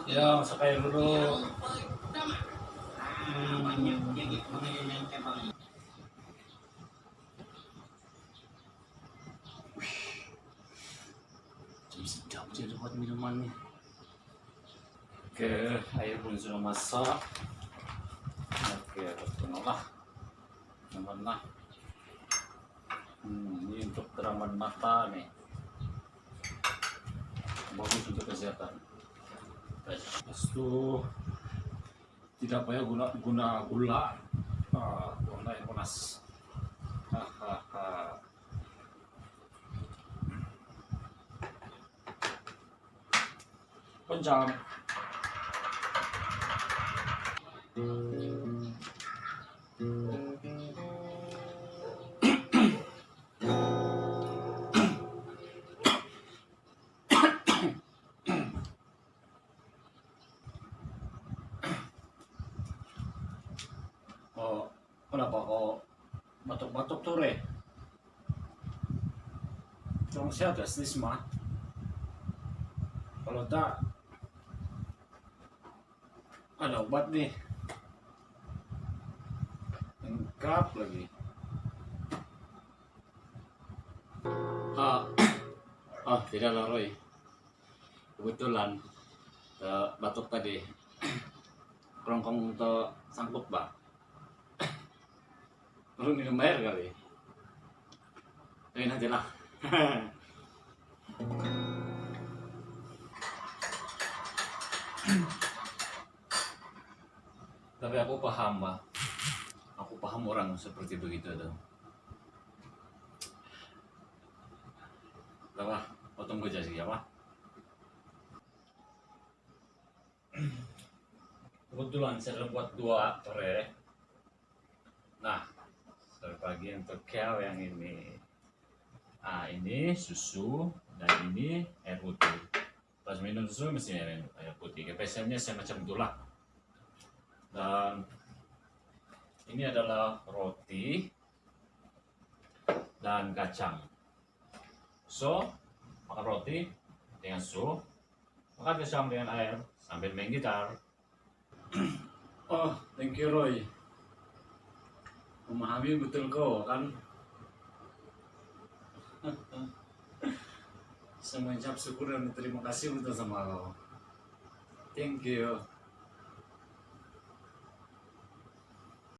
Ya, masak air dulu. Sedap jadi buat minuman nih. Oke, air pun sudah masak. Oke, lah. Mana? Ini untuk teraman mata nih. Bagus untuk kesehatan. Terus tuh tidak payah guna gula. Gula yang panas. Hahaha. Pencang. Oh, kenapa kok batuk-batuk tuh, Re? Tolong sehat ya, Slisma. Kalau tak, ada obat nih. Lengkap lagi. Tidak lah, Roy. Kebetulan batuk tadi. Kerongkong untuk sangkut, Pak. Perlu minum air kali. Tapi nanti lah. Tapi aku paham, Pak. Aku paham orang seperti begitu tuh. Apa? Potong kerja sih, apa? Kebetulan saya buat 2 tray. Nah, terbagi untuk kau yang ini. Ini susu dan ini air putih. Pas minum susu mesti air putih. Biasanya saya macam itulah. Dan ini adalah roti dan kacang. So, makan roti dengan susu, makan kacang dengan air sambil main gitar. Oh, thank you, Roy. Memahami betul kau kan? Saya mengucap syukur dan terima kasih untuk sama kau. Thank you.